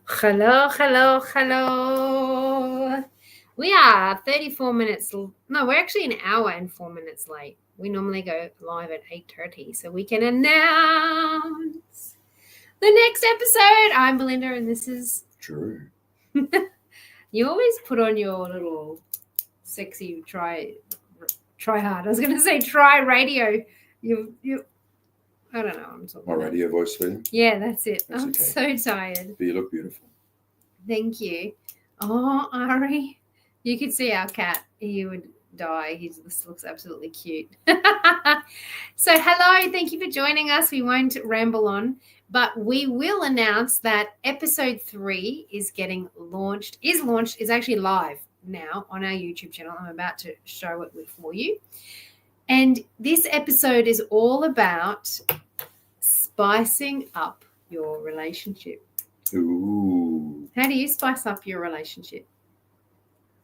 Hello, hello, hello. We are 34 minutes. No, we're actually an hour and 4 minutes late. We normally go live at 8:30, so we can announce the next episode. I'm Belinda, and this is Drew. You always put on your little sexy try hard. I was going to say try radio. You. I don't know what I'm talking My about. radio voice for you. Yeah, that's it. That's I'm okay. so tired. But you look beautiful. Thank you. Oh, Ari, you could see our cat. He would die. This looks absolutely cute. So, hello. Thank you for joining us. We won't ramble on, but we will announce that episode 3 is getting launched. Is actually live now on our YouTube channel. I'm about to show it for you. And this episode is all about spicing up your relationship. Ooh. How do you spice up your relationship?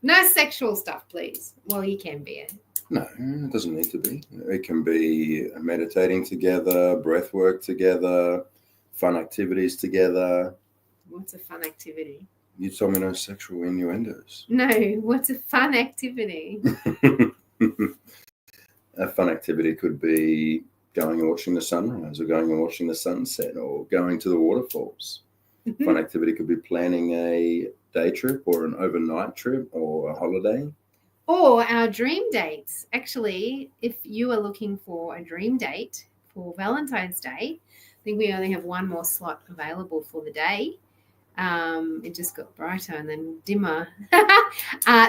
No sexual stuff, please. Well, you can be. No, it doesn't need to be. It can be meditating together, breath work together, fun activities together. What's a fun activity? You told me no sexual innuendos. No, what's a fun activity? A fun activity could be going and watching the sunrise, or going and watching the sunset, or going to the waterfalls. Fun activity could be planning a day trip or an overnight trip or a holiday. Or our dream dates. Actually, if you are looking for a dream date for Valentine's Day, I think we only have one more slot available for the day. It just got brighter and then dimmer.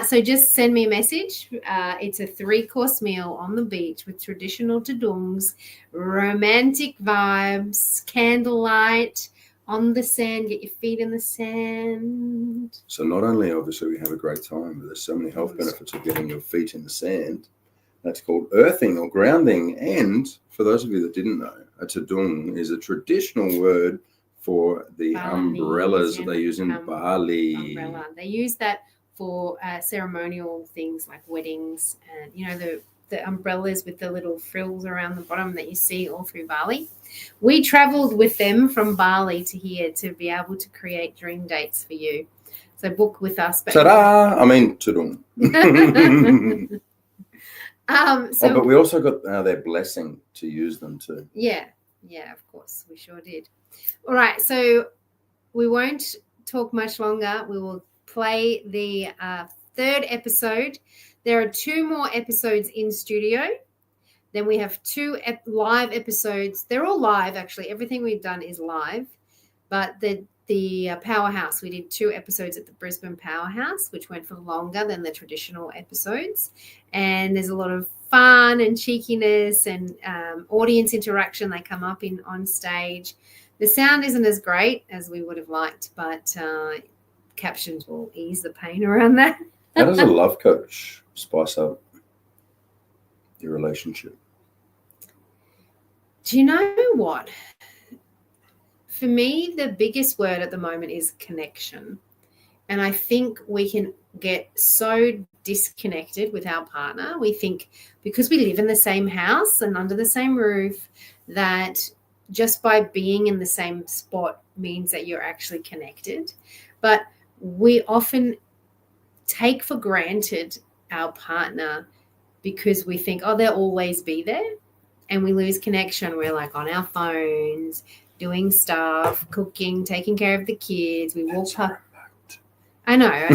So just send me a message. It's a 3-course meal on the beach with traditional tudungs, romantic vibes, candlelight, on the sand. Get your feet in the sand. So not only obviously we have a great time, but there's so many health benefits of getting your feet in the sand. That's called earthing or grounding. And for those of you that didn't know, a tudung is a traditional word for the umbrellas that they use in Bali. Umbrella. They use that for ceremonial things like weddings, and the umbrellas with the little frills around the bottom that you see all through Bali. We traveled with them from Bali to here to be able to create dream dates for you. So book with us. Ta-da! I mean, tudung. But we also got their blessing to use them too. Yeah, of course. We sure did. All right, so we won't talk much longer. We will play the 3rd episode. There are 2 more episodes in studio. Then we have 2 live episodes. They're all live, actually. Everything we've done is live. But the Powerhouse, we did 2 episodes at the Brisbane Powerhouse, which went for longer than the traditional episodes. And there's a lot of fun and cheekiness and audience interaction. They come up on stage. The sound isn't as great as we would have liked, but captions will ease the pain around that. How does a love coach spice up your relationship? Do you know what? For me, the biggest word at the moment is connection. And I think we can get so disconnected with our partner. We think because we live in the same house and under the same roof that just by being in the same spot means that you're actually connected. But we often take for granted our partner because we think, oh, they'll always be there. And we lose connection. We're like on our phones, doing stuff, cooking, taking care of the kids. We walk past. I know.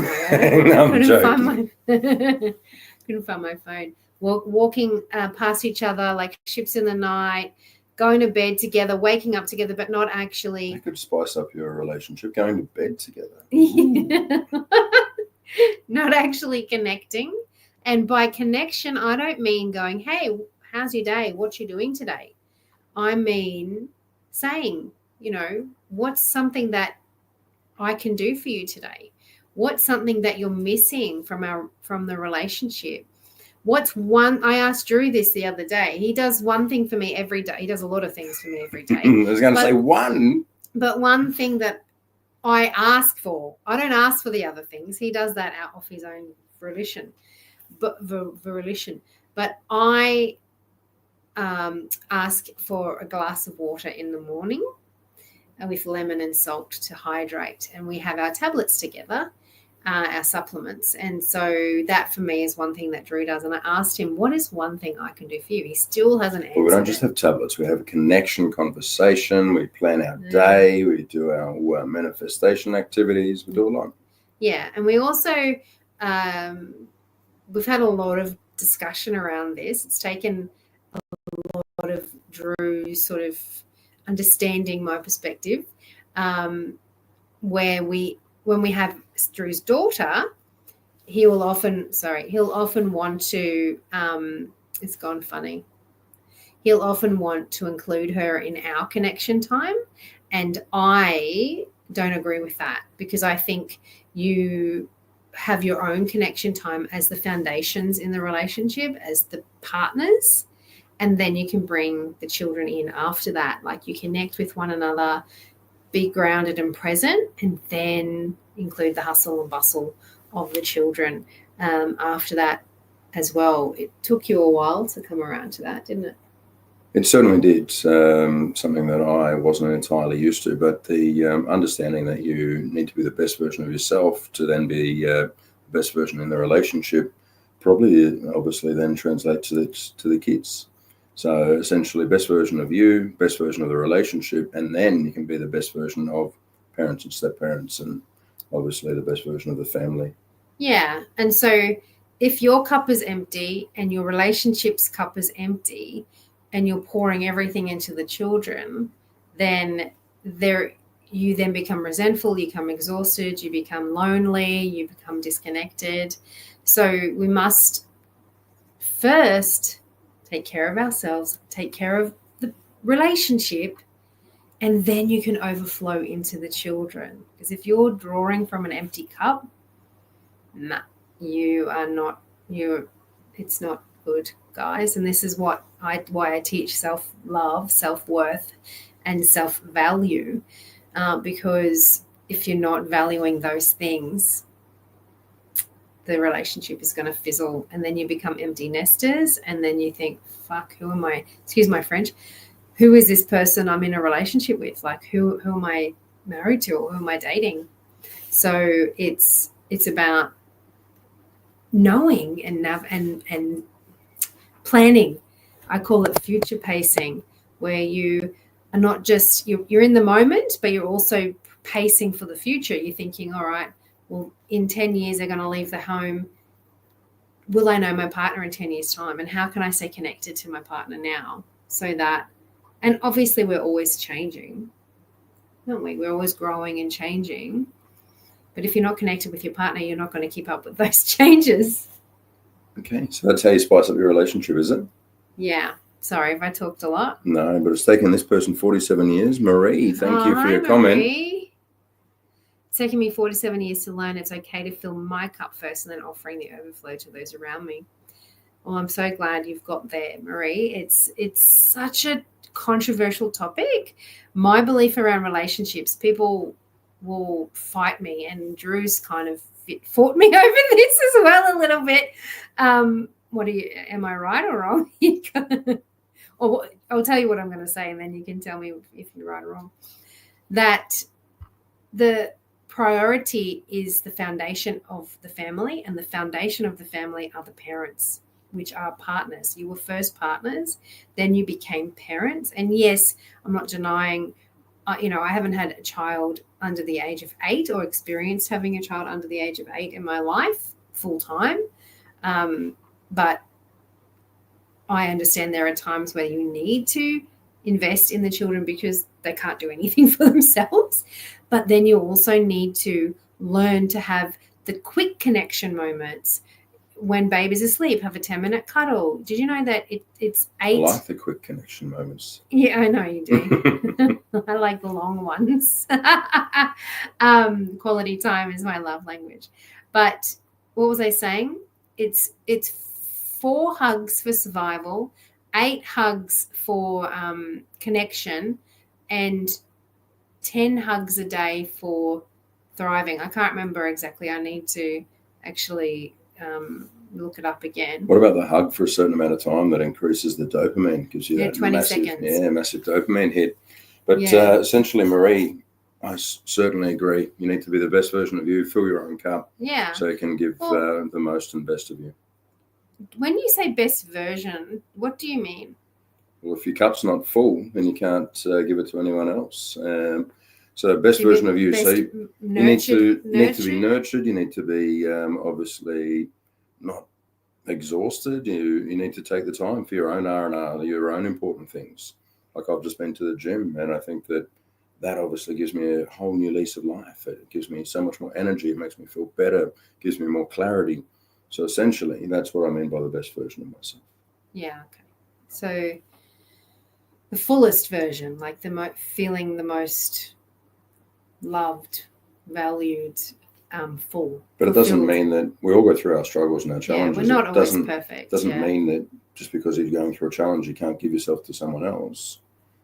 Couldn't find my phone. Walking past each other like ships in the night, going to bed together, waking up together, but not actually. That could spice up your relationship, going to bed together. Not actually connecting. And by connection, I don't mean going, hey, how's your day? What you doing today? I mean saying, what's something that I can do for you today? What's something that you're missing from the relationship? What's one? I asked Drew this the other day. He does one thing for me every day. He does a lot of things for me every day. I was going to say one. But one thing that I ask for, I don't ask for the other things. He does that out of his own volition. But I ask for a glass of water in the morning. with lemon and salt to hydrate. And we have our tablets together, our supplements. And so that for me is one thing that Drew does. And I asked him, what is one thing I can do for you? He still hasn't answered. Well, we don't just have tablets. We have a connection conversation. We plan our day. We do our manifestation activities. We do a lot. Yeah. And we also, we've had a lot of discussion around this. It's taken a lot of Drew sort of understanding my perspective, where when we have Drew's daughter, he'll often want to, it's gone funny. He'll often want to include her in our connection time. And I don't agree with that, because I think you have your own connection time as the foundations in the relationship, as the partners. And then you can bring the children in after that. Like, you connect with one another, be grounded and present, and then include the hustle and bustle of the children after that as well. It took you a while to come around to that, didn't it? It certainly did. Something that I wasn't entirely used to, but the understanding that you need to be the best version of yourself to then be the best version in the relationship probably obviously then translates to the kids. So essentially, best version of you, best version of the relationship, and then you can be the best version of parents and step-parents, and obviously the best version of the family. Yeah. And so if your cup is empty and your relationship's cup is empty and you're pouring everything into the children, then you then become resentful, you become exhausted, you become lonely, you become disconnected. So we must first take care of ourselves, take care of the relationship, and then you can overflow into the children. Because if you're drawing from an empty cup, it's not good, guys. And this is why I teach self-love, self-worth, and self-value, because if you're not valuing those things, the relationship is going to fizzle, and then you become empty nesters, and then you think, fuck, who am I? Excuse my French. Who is this person I'm in a relationship with? Like, who am I married to, or who am I dating? So it's about knowing and planning. I call it future pacing, where you are not just you're in the moment, but you're also pacing for the future. You're thinking, all right, well, in 10 years they're going to leave the home. Will I know my partner in 10 years' time? And how can I stay connected to my partner now? So that, and obviously we're always changing, aren't we? We're always growing and changing. But if you're not connected with your partner, you're not going to keep up with those changes. Okay, so that's how you spice up your relationship, is it? Yeah. Sorry if I talked a lot. No, but it's taken this person 47 years. Marie, thank you for your comment. It's taken me 47 years to learn it's okay to fill my cup first and then offering the overflow to those around me. Well, I'm so glad you've got there, Marie. It's such a controversial topic. My belief around relationships, people will fight me, and Drew's kind of fought me over this as well a little bit. Am I right or wrong? Or I'll tell you what I'm going to say, and then you can tell me if you're right or wrong. That the priority is the foundation of the family, and the foundation of the family are the parents, which are partners. You were first partners, then you became parents. And yes, I'm not denying, I haven't had a child under the age of 8 or experienced having a child under the age of 8 in my life full time. But I understand there are times where you need to invest in the children because they can't do anything for themselves. But then you also need to learn to have the quick connection moments. When baby's asleep, have a 10-minute cuddle. Did you know that it's 8? I like the quick connection moments. Yeah, I know you do. I like the long ones. Quality time is my love language. But what was I saying? It's 4 hugs for survival, 8 hugs for connection, and 10 hugs a day for thriving. I can't remember exactly. I need to actually look it up again. What about the hug for a certain amount of time that increases the dopamine, gives you that 20 seconds. Massive dopamine hit. But essentially, Marie, I certainly agree. You need to be the best version of you. Fill your own cup. Yeah. So you can give the most and best of you. When you say best version, what do you mean? Well, if your cup's not full, then you can't give it to anyone else. So best version of you. So you need to be nurtured. You need to be obviously not exhausted. You need to take the time for your own R&R, your own important things. Like I've just been to the gym, and I think that obviously gives me a whole new lease of life. It gives me so much more energy. It makes me feel better. Gives me more clarity. So essentially, that's what I mean by the best version of myself. Yeah. Okay. So the fullest version, like feeling the most loved, valued, full. But it doesn't mean that we all go through our struggles and our challenges. Yeah, we're not always perfect. Doesn't mean that just because you're going through a challenge, you can't give yourself to someone else.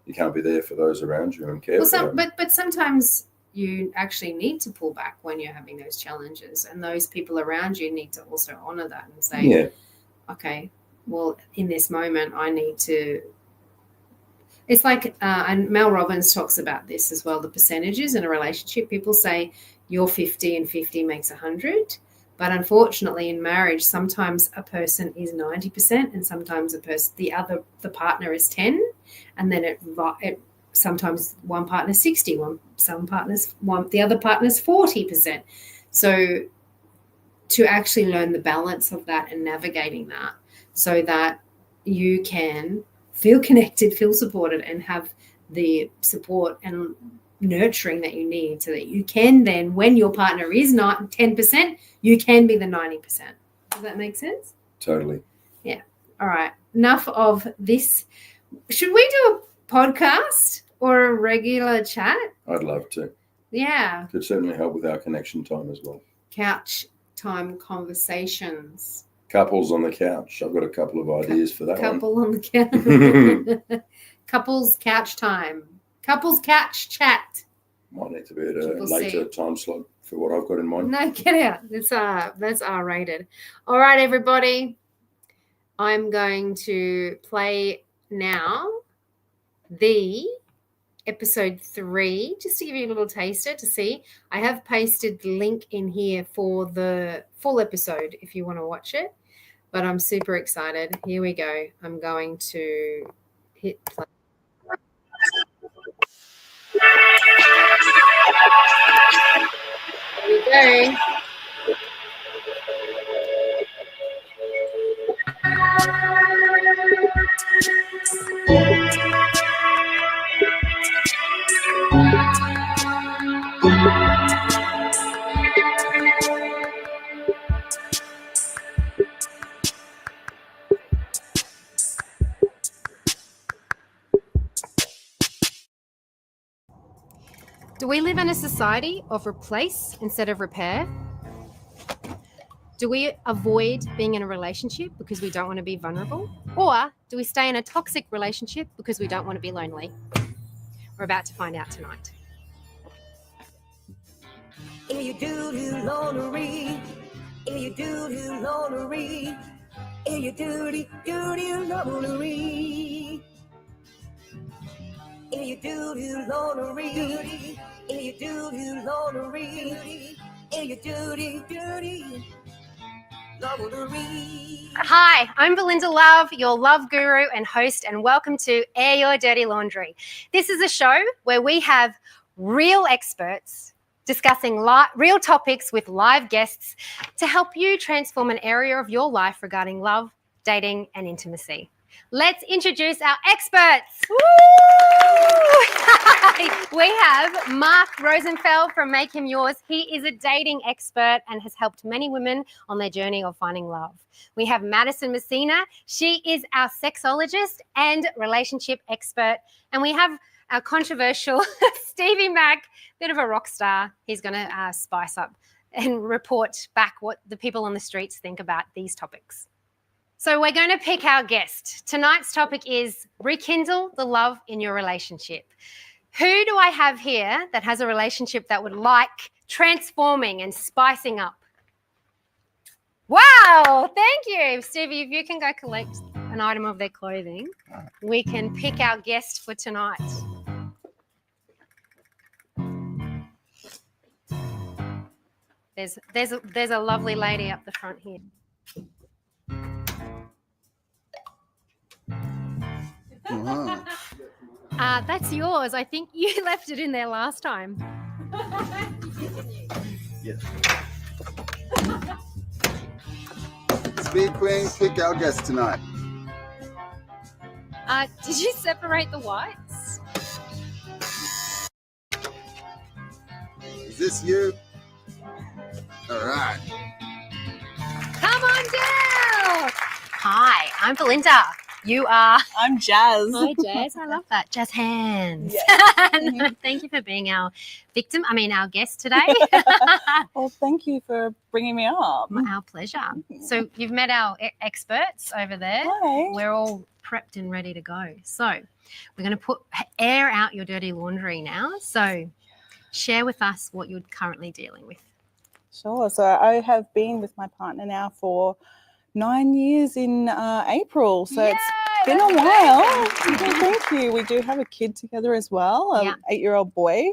You can't be there for those around you and care for them. But sometimes you actually need to pull back when you're having those challenges, and those people around you need to also honor that and say, okay, well, in this moment, I need to. It's like, and Mel Robbins talks about this as well, the percentages in a relationship. People say you're 50 and 50 makes 100. But unfortunately, in marriage, sometimes a person is 90% and sometimes the partner is 10. And then it sometimes one partner's 60, the other partner's 40%. So to actually learn the balance of that and navigating that so that you can feel connected, feel supported, and have the support and nurturing that you need so that you can then, when your partner is not 10%, you can be the 90%. Does that make sense? Totally. Yeah. All right. Enough of this. Should we do a podcast or a regular chat? I'd love to. Yeah. Could certainly help with our connection time as well. Couch time conversations. Couples on the couch. I've got a couple of ideas for that Couple on the couch. Couples couch time. Couples couch chat. Might need to be at a later time slot for what I've got in mind. No, get out. That's R-rated. All right, everybody. I'm going to play now the episode 3, just to give you a little taster to see. I have pasted the link in here for the full episode if you want to watch it, but I'm super excited. Here we go. I'm going to hit play. Here we go. Do we live in a society of replace instead of repair? Do we avoid being in a relationship because we don't want to be vulnerable? Or do we stay in a toxic relationship because we don't want to be lonely? We're about to find out tonight. If you do lonely, if you do lonely, if you do lonely, if you do lonely, if you do lonely, if you do lonely. Hi, I'm Belinda Love, your love guru and host, and welcome to Air Your Dirty Laundry. This is a show where we have real experts discussing real topics with live guests to help you transform an area of your life regarding love, dating, and intimacy. Let's introduce our experts. Woo! We have Mark Rosenfeld from Make Him Yours. He is a dating expert and has helped many women on their journey of finding love. We have Madison Messina. She is our sexologist and relationship expert. And we have our controversial Stevie Mack, bit of a rock star. He's going to spice up and report back what the people on the streets think about these topics. So we're going to pick our guest. Tonight's topic is rekindle the love in your relationship. Who do I have here that has a relationship that would like transforming and spicing up? Wow, thank you. Stevie, if you can go collect an item of their clothing, we can pick our guest for tonight. There's a lovely lady up the front here. Wow. That's yours. I think you left it in there last time. Yes. Speed Queen, pick our guest tonight. Did you separate the whites? Is this you? All right. Come on down. Hi, I'm Belinda. You are. I'm Jazz. Hi, Jazz. I love that. Jazz hands. Yes. Thank you for being our guest today. Well, thank you for bringing me up. Our pleasure. So you've met our experts over there. Hi. We're all prepped and ready to go. So we're going to air out your dirty laundry now. So share with us what you're currently dealing with. Sure. So I have been with my partner now for 9 years in April. So it's been a while. Thank you. We do have a kid together as well, an 8-year-old boy.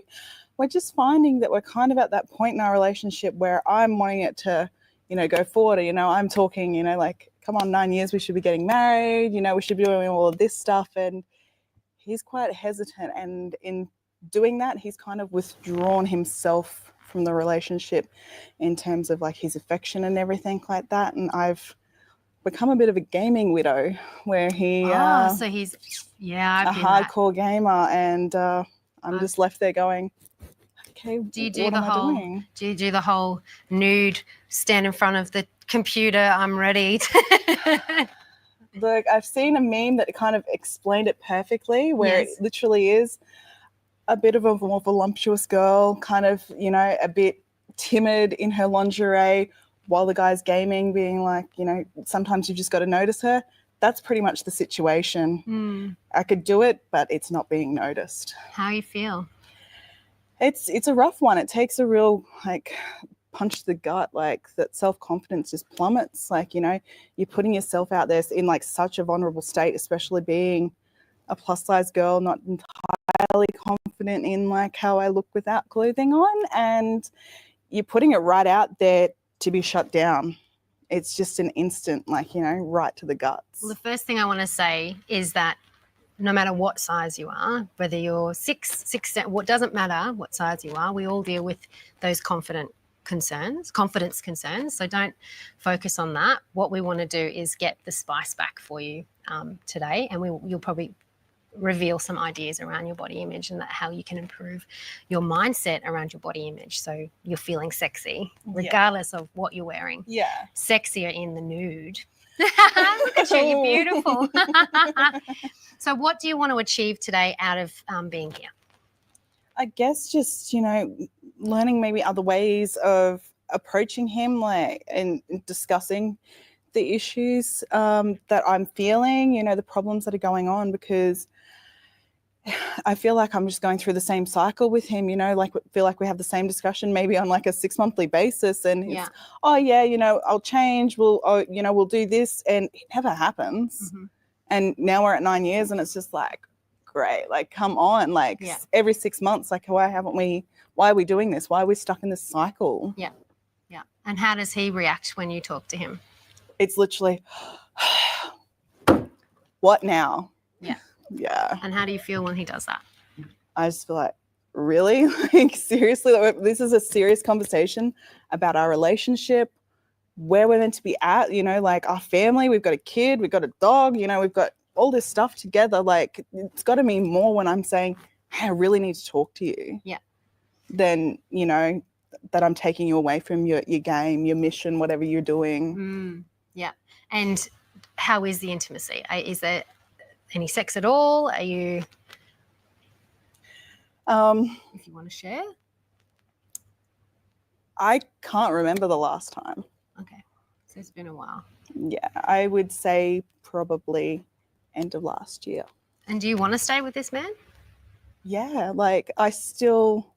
We're just finding that we're kind of at that point in our relationship where I'm wanting it to, go forward. I'm talking, like, come on, 9 years, we should be getting married. We should be doing all of this stuff. And he's quite hesitant. And in doing that, he's kind of withdrawn himself from the relationship in terms of like his affection and everything like that. And I've become a bit of a gaming widow where he so he's a hardcore gamer, and I'm just left there going, okay, do you do what am I doing? Do you do the whole nude, stand in front of the computer, I'm ready? Look, I've seen a meme that kind of explained it perfectly, where it literally is a bit of a more voluptuous girl, kind of, a bit timid in her lingerie, while the guy's gaming, being like, sometimes you just got to notice her. That's pretty much the situation. I could do it, but it's not being noticed. How you feel? It's a rough one. It takes a real punch to the gut, that self-confidence just plummets. You're putting yourself out there in such a vulnerable state, especially being a plus size girl, not entirely confident in how I look without clothing on, and you're putting it right out there to be shut down. It's just an instant, right to the guts. Well, the first thing I want to say is that no matter what size you are, whether you're 6, 10, what doesn't matter what size you are, we all deal with those confidence concerns. So don't focus on that. What we want to do is get the spice back for you today, and you'll probably reveal some ideas around your body image and how you can improve your mindset around your body image, so you're feeling sexy regardless of what you're wearing. Sexier in the nude. Look at you, you're beautiful. So what do you want to achieve today out of being here? I guess just learning maybe other ways of approaching him, and discussing the issues that I'm feeling, the problems that are going on, because I feel like I'm just going through the same cycle with him, feel like we have the same discussion maybe on a 6-monthly basis, and it's, I'll change, we'll do this, and it never happens. And now we're at 9 years, and it's just great, come on, every 6 months, why are we doing this? Why are we stuck in this cycle? Yeah. And how does he react when you talk to him? It's literally, what now? Yeah. And how do you feel when he does that? I just feel really? Seriously? This is a serious conversation about our relationship, where we're meant to be at, our family. We've got a kid, we've got a dog, we've got all this stuff together. It's got to mean more when I'm saying, hey, I really need to talk to you. Than, that I'm taking you away from your game, your mission, whatever you're doing. And how is the intimacy? Is there any sex at all? Are you, if you want to share? I can't remember the last time. Okay, so it's been a while. Yeah, I would say probably end of last year. And do you want to stay with this man? Yeah, I still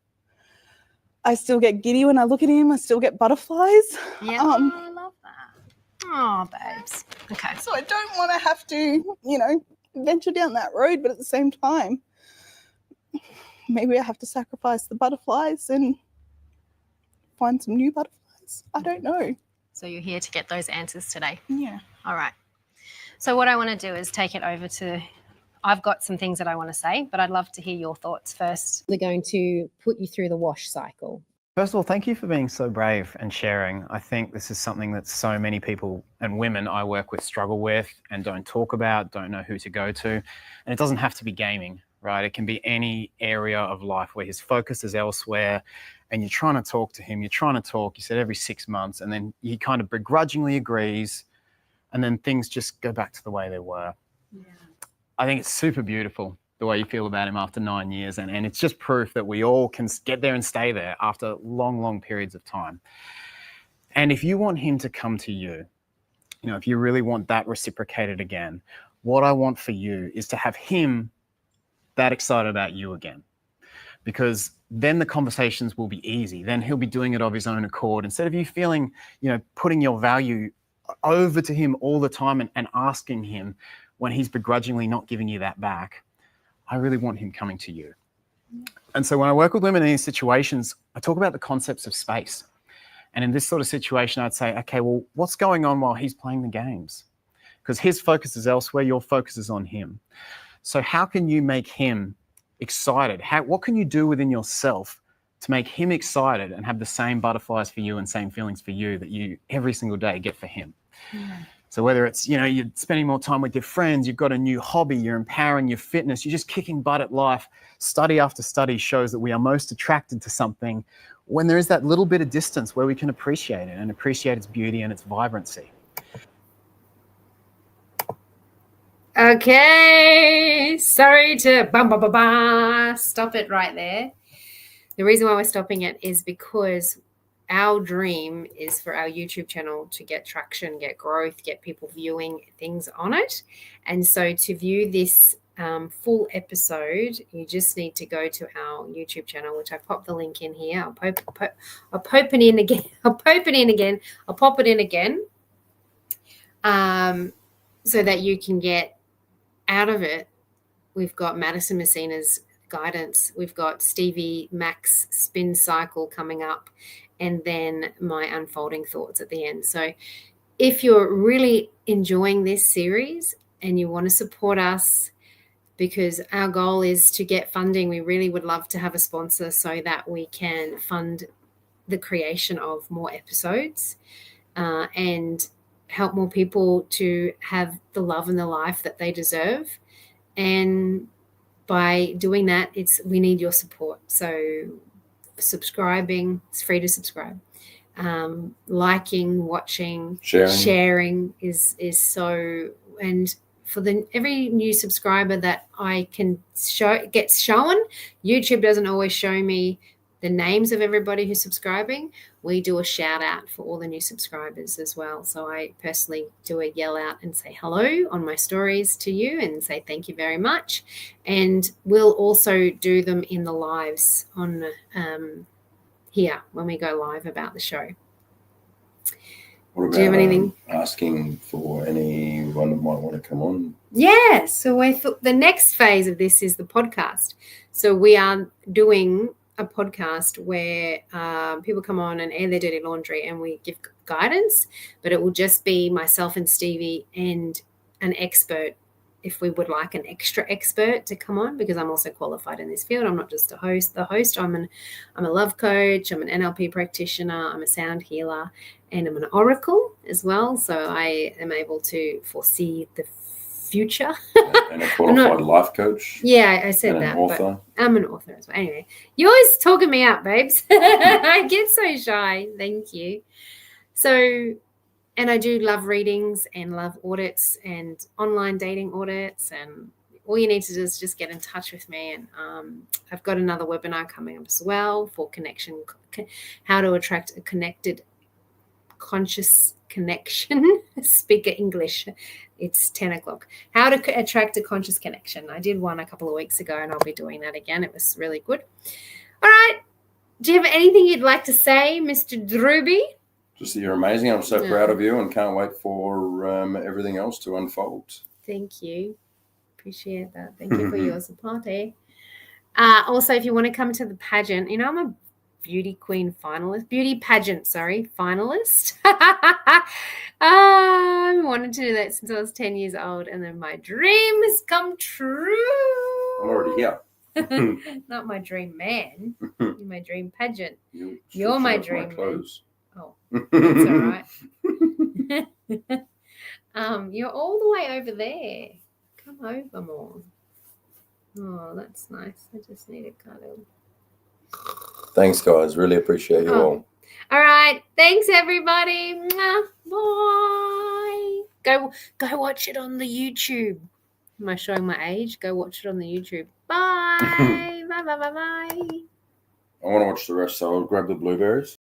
get giddy when I look at him. I still get butterflies. Yeah, I love that. Oh, babes. Okay. So I don't want to have to, venture down that road, but at the same time, maybe I have to sacrifice the butterflies and find some new butterflies. answers? I don't know. So you're here to get those answers today. Yeah. All right. So what I want to do is take it over to, I've got some things that I want to say, but I'd love to hear your thoughts first. They're going to put you through the wash cycle. First of all, thank you for being so brave and sharing. I think this is something that so many people and women I work with struggle with and don't talk about, don't know who to go to. And it doesn't have to be gaming, right? It can be any area of life where his focus is elsewhere and you're trying to talk to him, you said every 6 months, and then he kind of begrudgingly agrees, and then things just go back to the way they were. Yeah. I think it's super beautiful the way you feel about him after 9 years. And it's just proof that we all can get there and stay there after long, long periods of time. And if you want him to come to you, if you really want that reciprocated again, what I want for you is to have him that excited about you again. Because then the conversations will be easy. Then he'll be doing it of his own accord. Instead of you feeling, putting your value over to him all the time and asking him when he's begrudgingly not giving you that back, I really want him coming to you. And so when I work with women in these situations, I talk about the concepts of space. And in this sort of situation, I'd say, okay, well, what's going on while he's playing the games? Because his focus is elsewhere, your focus is on him. So how can you make him excited? What can you do within yourself to make him excited and have the same butterflies for you and same feelings for you that you every single day get for him? Yeah. So whether it's, you're spending more time with your friends, you've got a new hobby, you're empowering your fitness, you're just kicking butt at life. Study after study shows that we are most attracted to something when there is that little bit of distance where we can appreciate it and appreciate its beauty and its vibrancy. Okay, sorry to stop it right there. The reason why we're stopping it is because our dream is for our YouTube channel to get traction, get growth, get people viewing things on it. And so to view this full episode, you just need to go to our YouTube channel, which I popped the link in here. I'll pop it in again. So that you can get out of it. We've got Madison Messina's guidance. We've got Stevie Mac's spin cycle coming up, and then my unfolding thoughts at the end. So if you're really enjoying this series and you want to support us, because our goal is to get funding, we really would love to have a sponsor so that we can fund the creation of more episodes and help more people to have the love and the life that they deserve. And by doing that, we need your support. So subscribing, it's free to subscribe. Liking, watching, sharing is so. And for every new subscriber that I can gets shown, YouTube doesn't always show me the names of everybody who's subscribing. We do a shout out for all the new subscribers as well. So I personally do a yell out and say hello on my stories to you and say thank you very much. And we'll also do them in the lives on here when we go live about the show. What about do you have anything? Asking for anyone that might want to come on? Yeah. So the next phase of this is the podcast. So we are doing a podcast where people come on and air their dirty laundry and we give guidance, but it will just be myself and Stevie and an expert if we would like an extra expert to come on, because I'm also qualified in this field. I'm not just the host. I'm a love coach, I'm an NLP practitioner, I'm a sound healer, and I'm an oracle as well. So I am able to foresee the future. And a qualified life coach. Yeah, I said that. Author. But I'm an author as well. Anyway, you're always talking me up, babes. I get so shy. Thank you. So, and I do love readings and love audits and online dating audits. And all you need to do is just get in touch with me. And I've got another webinar coming up as well for how to attract a connected, conscious connection. Speaker English. It's 10 o'clock. How to attract a conscious connection. I did one a couple of weeks ago and I'll be doing that again. It was really good. All right. Do you have anything you'd like to say, Mr. Drewby? Just that you're amazing. I'm so proud of you and can't wait for everything else to unfold. Thank you. Appreciate that. Thank you for your support. Also, if you want to come to the pageant, I'm a beauty queen finalist, beauty pageant, sorry, finalist. I wanted to do that since I was 10 years old, and then my dream has come true. I'm already here. Not my dream man. You're my dream pageant. You You're my should have dream man. clothes. Oh, that's all right. You're all the way over there. Come over more. Oh, that's nice. I just need a cuddle. Thanks, guys. Really appreciate you all. All right. Thanks, everybody. Mwah. Bye. Go watch it on the YouTube. Am I showing my age? Go watch it on the YouTube. Bye. Bye. I want to watch the rest, so I'll grab the blueberries.